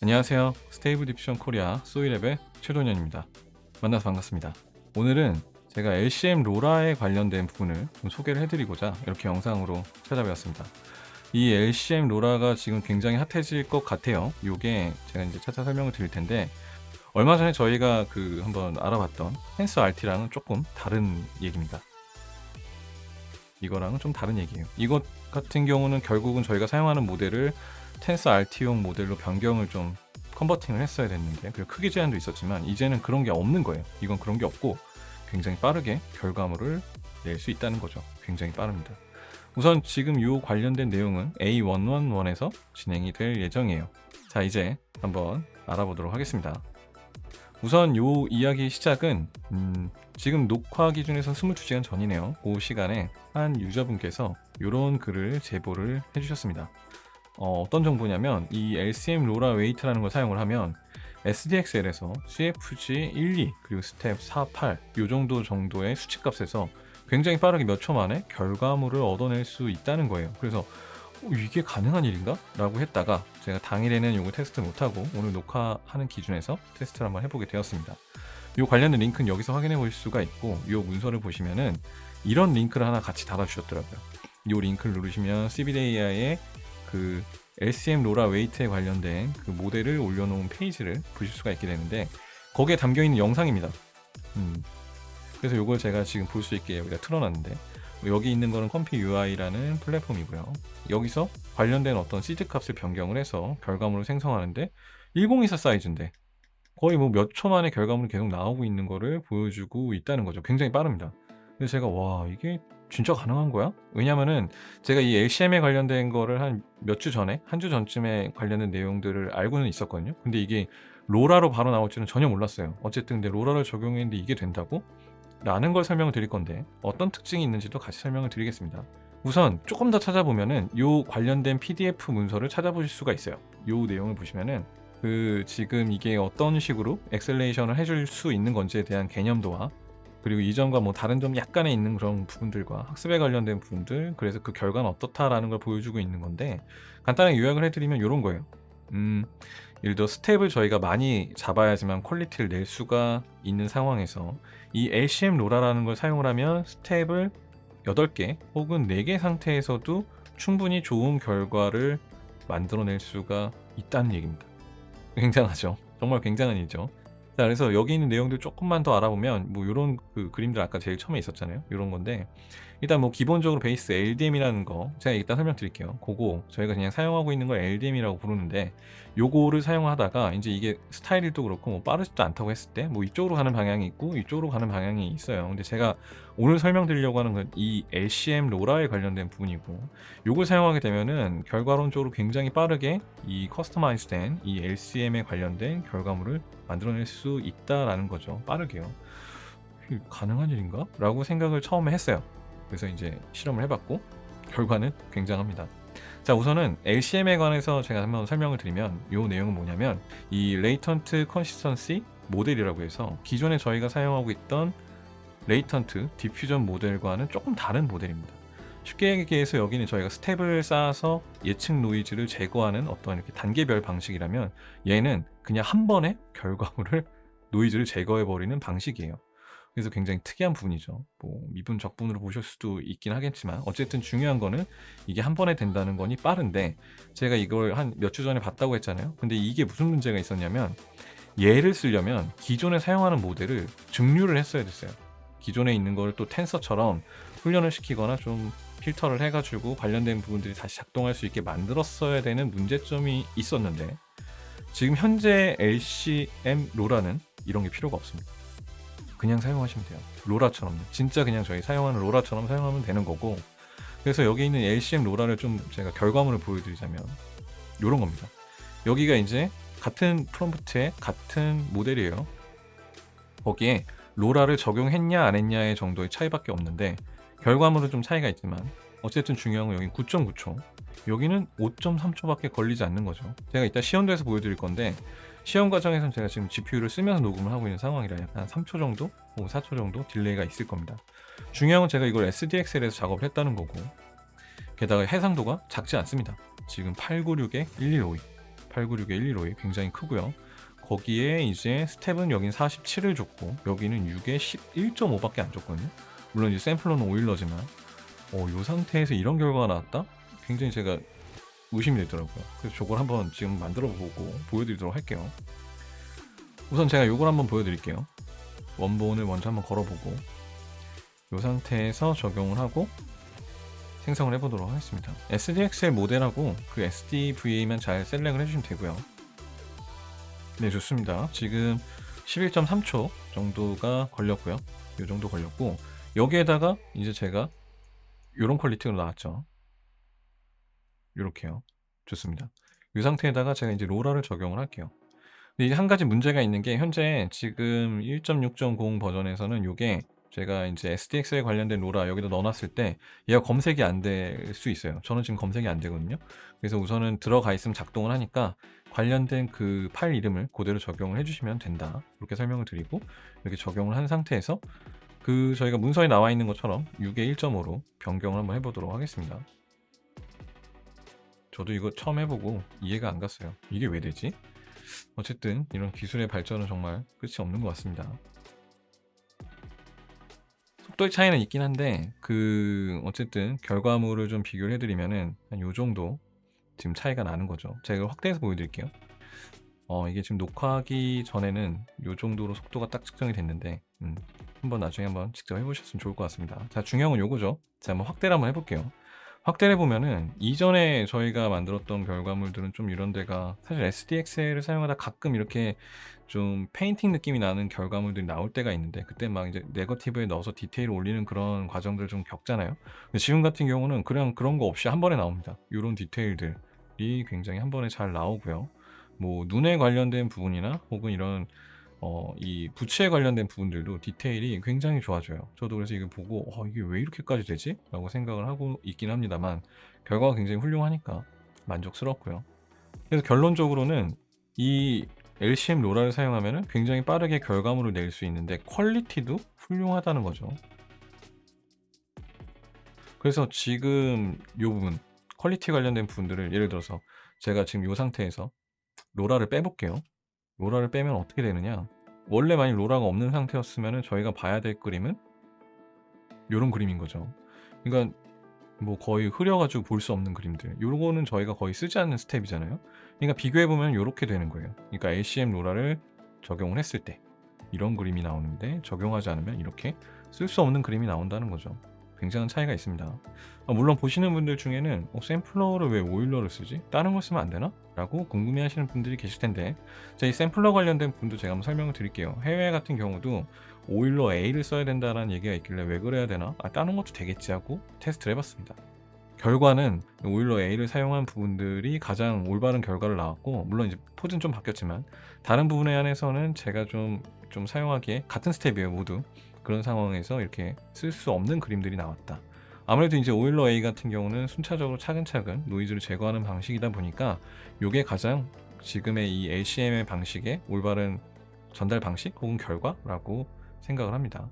안녕하세요. 스테이블 디퓨전 코리아 소이랩의 최동현입니다. 만나서 반갑습니다. 오늘은 제가 LCM 로라에 관련된 부분을 좀 소개를 해드리고자 이렇게 영상으로 찾아뵈었습니다. 이 LCM 로라가 지금 굉장히 핫해질 것 같아요. 이게 제가 이제 차차 설명을 드릴 텐데, 얼마 전에 저희가 한번 알아봤던 텐스 RT랑은 조금 다른 얘기입니다. 이거랑은 좀 다른 얘기예요. 이것 같은 경우는 결국은 저희가 사용하는 모델을 텐스 RT용 모델로 변경을 좀 컨버팅을 했어야 됐는데, 그리고 크기 제한도 있었지만 이제는 그런 게 없는 거예요. 이건 그런 게 없고 굉장히 빠르게 결과물을 낼 수 있다는 거죠. 굉장히 빠릅니다. 우선 지금 이 관련된 내용은 A111에서 진행이 될 예정이에요. 자, 이제 한번 알아보도록 하겠습니다. 우선 요 이야기 시작은 지금 녹화 기준에서 22시간 전이네요. 그 시간에 한 유저분께서 이런 글을 제보를 해주셨습니다. 어떤 정보냐면, 이 LCM 로라 웨이트라는 걸 사용을 하면 SDXL에서 CFG 12 그리고 스텝 48 요 정도의 수치값에서 굉장히 빠르게 몇 초 만에 결과물을 얻어낼 수 있다는 거예요. 그래서 이게 가능한 일인가? 라고 했다가 제가 당일에는 이거 테스트 못하고 오늘 녹화하는 기준에서 테스트를 한번 해보게 되었습니다. 이 관련된 링크는 여기서 확인해 보실 수가 있고, 이 문서를 보시면은 이런 링크를 하나 같이 달아주셨더라고요. 이 링크를 누르시면 CBDAI의 LCM 로라 웨이트에 관련된 그 모델을 올려놓은 페이지를 보실 수가 있게 되는데, 거기에 담겨있는 영상입니다. 그래서 이걸 제가 지금 볼 수 있게 여기다 틀어놨는데, 여기 있는 거는 컴피 UI라는 플랫폼이고요. 여기서 관련된 어떤 시드 값을 변경을 해서 결과물을 생성하는데 1024 사이즈인데 거의 뭐 몇 초 만에 결과물이 계속 나오고 있는 거를 보여주고 있다는 거죠. 굉장히 빠릅니다. 그래서 제가 와, 이게 진짜 가능한 거야? 왜냐면은 제가 이 LCM에 관련된 거를 한 몇 주 전에, 한 주 전쯤에 관련된 내용들을 알고는 있었거든요. 근데 이게 로라로 바로 나올 줄은 전혀 몰랐어요. 어쨌든 근데 로라를 적용했는데 이게 된다고? 라는 걸 설명을 드릴 건데, 어떤 특징이 있는지도 같이 설명을 드리겠습니다. 우선 조금 더 찾아보면은 요 관련된 PDF 문서를 찾아보실 수가 있어요. 요 내용을 보시면은 지금 이게 어떤 식으로 엑셀레이션을 해줄 수 있는 건지에 대한 개념도와, 그리고 이전과 뭐 다른 점 약간의 있는 그런 부분들과 학습에 관련된 부분들, 그래서 그 결과는 어떻다라는 걸 보여주고 있는 건데, 간단하게 요약을 해드리면 이런 거예요. 예를 들어 스텝을 저희가 많이 잡아야지만 퀄리티를 낼 수가 있는 상황에서 이 LCM 로라라는 걸 사용을 하면 스텝을 8개 혹은 4개 상태에서도 충분히 좋은 결과를 만들어낼 수가 있다는 얘기입니다. 굉장하죠. 정말 굉장한 일이죠. 자, 그래서 여기 있는 내용들 조금만 더 알아보면 뭐 요런 그림들 아까 제일 처음에 있었잖아요. 요런 건데, 일단 뭐 기본적으로 베이스 LDM이라는 거 제가 일단 설명드릴게요. 그거 저희가 그냥 사용하고 있는 걸 LDM이라고 부르는데, 요거를 사용하다가 이제 이게 스타일도 그렇고 뭐 빠르지도 않다고 했을 때 뭐 이쪽으로 가는 방향이 있고 이쪽으로 가는 방향이 있어요. 근데 제가 오늘 설명드리려고 하는 건 이 LCM 로라에 관련된 부분이고, 요걸 사용하게 되면은 결과론적으로 굉장히 빠르게 이 커스터마이즈된 이 LCM에 관련된 결과물을 만들어낼 수 있다라는 거죠. 빠르게요. 이게 가능한 일인가? 라고 생각을 처음에 했어요. 그래서 이제 실험을 해봤고 결과는 굉장합니다. 자, 우선은 LCM에 관해서 제가 한번 설명을 드리면, 이 내용은 뭐냐면 이 레이턴트 컨시스턴시 모델이라고 해서 기존에 저희가 사용하고 있던 레이턴트 디퓨전 모델과는 조금 다른 모델입니다. 쉽게 얘기해서 여기는 저희가 스텝을 쌓아서 예측 노이즈를 제거하는 어떤 이렇게 단계별 방식이라면, 얘는 그냥 한 번에 결과물을 노이즈를 제거해버리는 방식이에요. 그래서 굉장히 특이한 부분이죠. 뭐 미분 적분으로 보실 수도 있긴 하겠지만, 어쨌든 중요한 거는 이게 한 번에 된다는 거니 빠른데, 제가 이걸 한 몇 주 전에 봤다고 했잖아요. 근데 이게 무슨 문제가 있었냐면, 얘를 쓰려면 기존에 사용하는 모델을 증류를 했어야 됐어요. 기존에 있는 걸 또 텐서처럼 훈련을 시키거나 좀 필터를 해가지고 관련된 부분들이 다시 작동할 수 있게 만들었어야 되는 문제점이 있었는데, 지금 현재 LCM 로라는 이런 게 필요가 없습니다. 그냥 사용하시면 돼요. 로라처럼요. 진짜 그냥 저희 사용하는 로라처럼 사용하면 되는 거고, 그래서 여기 있는 LCM 로라를 좀 제가 결과물을 보여드리자면 이런 겁니다. 여기가 이제 같은 프롬프트의 같은 모델이에요. 거기에 로라를 적용했냐 안 했냐의 정도의 차이밖에 없는데, 결과물은 좀 차이가 있지만 어쨌든 중요한 건 여기 9.9초, 여기는 5.3초밖에 걸리지 않는 거죠. 제가 이따 시연도에서 보여드릴 건데, 시험 과정에서는 제가 지금 GPU를 쓰면서 녹음을 하고 있는 상황이라 약간 3초 정도, 4초 정도 딜레이가 있을 겁니다. 중요한 건 제가 이걸 SDXL에서 작업을 했다는 거고, 게다가 해상도가 작지 않습니다. 지금 896에 1152. 896에 115에 굉장히 크고요. 거기에 이제 스텝은 여긴 47을 줬고 여기는 6에 11.5밖에 안 줬거든요. 물론 이제 샘플러는 오일러지만 이 상태에서 이런 결과가 나왔다? 굉장히 제가 의심이 되더라고요. 그래서 저걸 한번 지금 만들어 보고 보여드리도록 할게요. 우선 제가 이걸 한번 보여드릴게요. 원본을 먼저 한번 걸어보고 이 상태에서 적용을 하고 생성을 해보도록 하겠습니다. SDXL 모델하고 그 SDVA만 잘 셀렉을 해주시면 되고요. 네, 좋습니다. 지금 11.3초 정도가 걸렸고요. 이 정도 걸렸고 여기에다가 이제 제가 이런 퀄리티로 나왔죠. 이렇게요. 좋습니다. 이 상태에다가 제가 이제 로라를 적용을 할게요. 근데 이제 한 가지 문제가 있는 게 현재 지금 1.6.0 버전에서는 이게 제가 이제 SDX에 관련된 로라 여기다 넣어놨을 때 얘가 검색이 안 될 수 있어요. 저는 지금 검색이 안 되거든요. 그래서 우선은 들어가 있으면 작동을 하니까 관련된 그 파일 이름을 그대로 적용을 해주시면 된다. 이렇게 설명을 드리고 이렇게 적용을 한 상태에서 그 저희가 문서에 나와 있는 것처럼 6에 1.5로 변경을 한번 해보도록 하겠습니다. 저도 이거 처음 해보고 이해가 안 갔어요. 이게 왜 되지? 어쨌든 이런 기술의 발전은 정말 끝이 없는 것 같습니다. 속도의 차이는 있긴 한데 어쨌든 결과물을 좀 비교를 해드리면은 한 요 정도 지금 차이가 나는 거죠. 제가 확대해서 보여드릴게요. 이게 지금 녹화하기 전에는 요 정도로 속도가 딱 측정이 됐는데 한번 나중에 한번 직접 해보셨으면 좋을 것 같습니다. 자, 중요한 건 요거죠. 자, 한번 확대를 한번 해볼게요. 확대를 해보면은 이전에 저희가 만들었던 결과물들은 좀 이런 데가 사실 SDXL을 사용하다 가끔 이렇게 좀 페인팅 느낌이 나는 결과물들이 나올 때가 있는데 그때 막 이제 네거티브에 넣어서 디테일을 올리는 그런 과정들 좀 겪잖아요. 근데 지금 같은 경우는 그냥 그런 거 없이 한 번에 나옵니다. 이런 디테일들이 굉장히 한 번에 잘 나오고요. 뭐 눈에 관련된 부분이나 혹은 이런 이 부츠에 관련된 부분들도 디테일이 굉장히 좋아져요. 저도 그래서 이거 보고 이게 왜 이렇게까지 되지? 라고 생각을 하고 있긴 합니다만 결과가 굉장히 훌륭하니까 만족스럽고요. 그래서 결론적으로는 이 LCM 로라를 사용하면 굉장히 빠르게 결과물을 낼 수 있는데 퀄리티도 훌륭하다는 거죠. 그래서 지금 이 부분 퀄리티 관련된 부분들을 예를 들어서 제가 지금 이 상태에서 로라를 빼볼게요. 로라를 빼면 어떻게 되느냐, 원래 만약 로라가 없는 상태였으면 저희가 봐야 될 그림은 이런 그림인 거죠. 그러니까 뭐 거의 흐려가지고 볼 수 없는 그림들, 요거는 저희가 거의 쓰지 않는 스텝이잖아요. 그러니까 비교해보면 이렇게 되는 거예요. 그러니까 LCM 로라를 적용을 했을 때 이런 그림이 나오는데 적용하지 않으면 이렇게 쓸 수 없는 그림이 나온다는 거죠. 굉장한 차이가 있습니다. 물론 보시는 분들 중에는 샘플러를 왜 오일러를 쓰지? 다른 걸 쓰면 안 되나? 라고 궁금해 하시는 분들이 계실 텐데, 자, 이 샘플러 관련된 부분도 제가 한번 설명을 드릴게요. 해외 같은 경우도 오일러 A를 써야 된다는 얘기가 있길래 왜 그래야 되나? 다른 것도 되겠지 하고 테스트를 해봤습니다. 결과는 오일러 A를 사용한 부분들이 가장 올바른 결과를 나왔고, 물론 이제 포즈는 좀 바뀌었지만 다른 부분에 한해서는 제가 좀 사용하기에 같은 스텝이에요, 모두. 그런 상황에서 이렇게 쓸 수 없는 그림들이 나왔다. 아무래도 이제 오일러 A 같은 경우는 순차적으로 차근차근 노이즈를 제거하는 방식이다 보니까 이게 가장 지금의 이 LCM의 방식의 올바른 전달 방식 혹은 결과라고 생각을 합니다.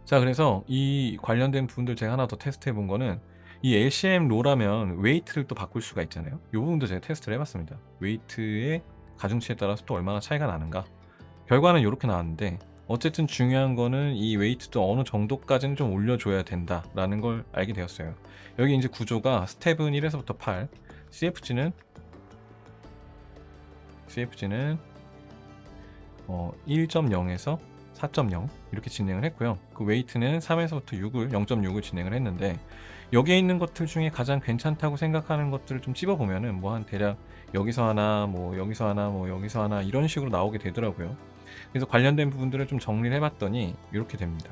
자, 그래서 이 관련된 부분들 제가 하나 더 테스트 해본 거는, 이 LCM 로라면 웨이트를 또 바꿀 수가 있잖아요. 이 부분도 제가 테스트를 해봤습니다. 웨이트의 가중치에 따라서 또 얼마나 차이가 나는가. 결과는 이렇게 나왔는데, 어쨌든 중요한 거는 이 웨이트도 어느 정도까지는 좀 올려줘야 된다라는 걸 알게 되었어요. 여기 이제 구조가 스텝은 1에서부터 8, CFG는 1.0에서 4.0 이렇게 진행을 했고요. 그 웨이트는 3에서부터 0.6을 진행을 했는데, 여기에 있는 것들 중에 가장 괜찮다고 생각하는 것들을 좀 찝어보면은 뭐 한 대략 여기서 하나, 뭐 여기서 하나, 뭐 여기서 하나 이런 식으로 나오게 되더라고요. 그래서 관련된 부분들을 좀 정리를 해봤더니 이렇게 됩니다.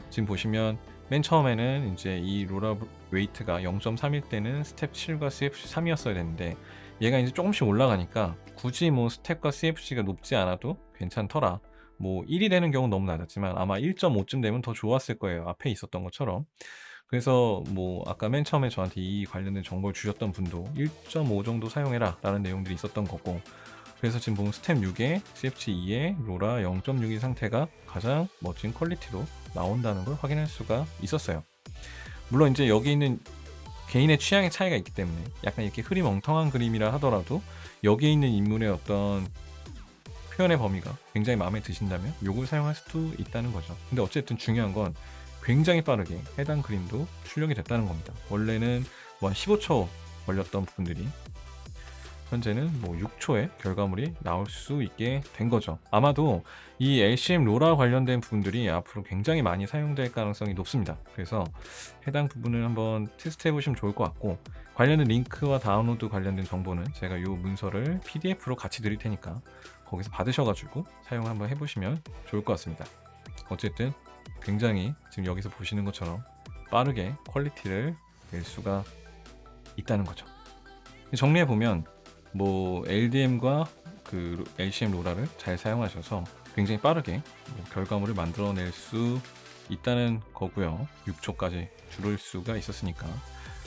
지금 보시면 맨 처음에는 이제 이 로라 웨이트가 0.3일 때는 스텝 7과 CFC 3이었어야 되는데, 얘가 이제 조금씩 올라가니까 굳이 뭐 스텝과 CFC가 높지 않아도 괜찮더라. 뭐 1이 되는 경우는 너무 낮았지만 아마 1.5쯤 되면 더 좋았을 거예요, 앞에 있었던 것처럼. 그래서 뭐 아까 맨 처음에 저한테 이 관련된 정보를 주셨던 분도 1.5 정도 사용해라 라는 내용들이 있었던 거고, 그래서 지금 보면 스텝 6에 CFG 2에 로라 0.6의 상태가 가장 멋진 퀄리티로 나온다는 걸 확인할 수가 있었어요. 물론 이제 여기 있는 개인의 취향의 차이가 있기 때문에 약간 이렇게 흐리멍텅한 그림이라 하더라도 여기에 있는 인물의 어떤 표현의 범위가 굉장히 마음에 드신다면 요걸 사용할 수도 있다는 거죠. 근데 어쨌든 중요한 건 굉장히 빠르게 해당 그림도 출력이 됐다는 겁니다. 원래는 뭐 한 15초 걸렸던 부분들이 현재는 뭐 6초에 결과물이 나올 수 있게 된 거죠. 아마도 이 LCM 로라 관련된 부분들이 앞으로 굉장히 많이 사용될 가능성이 높습니다. 그래서 해당 부분을 한번 테스트 해보시면 좋을 것 같고, 관련된 링크와 다운로드 관련된 정보는 제가 이 문서를 PDF로 같이 드릴 테니까 거기서 받으셔가지고 사용을 한번 해보시면 좋을 것 같습니다. 어쨌든 굉장히 지금 여기서 보시는 것처럼 빠르게 퀄리티를 낼 수가 있다는 거죠. 정리해보면 뭐 LDM과 그 LCM 로라를 잘 사용하셔서 굉장히 빠르게 뭐 결과물을 만들어낼 수 있다는 거고요. 6초까지 줄일 수가 있었으니까.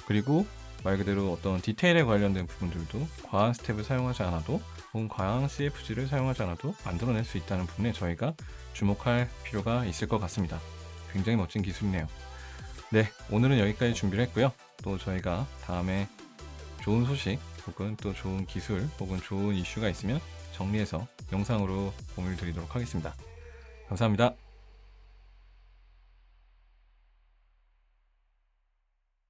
그리고 말 그대로 어떤 디테일에 관련된 부분들도 과한 스텝을 사용하지 않아도, 혹은 과한 CFG를 사용하지 않아도 만들어낼 수 있다는 부분에 저희가 주목할 필요가 있을 것 같습니다. 굉장히 멋진 기술이네요. 네, 오늘은 여기까지 준비를 했고요. 또 저희가 다음에 좋은 소식 혹은 또 좋은 기술 혹은 좋은 이슈가 있으면 정리해서 영상으로 공유를 드리도록 하겠습니다. 감사합니다.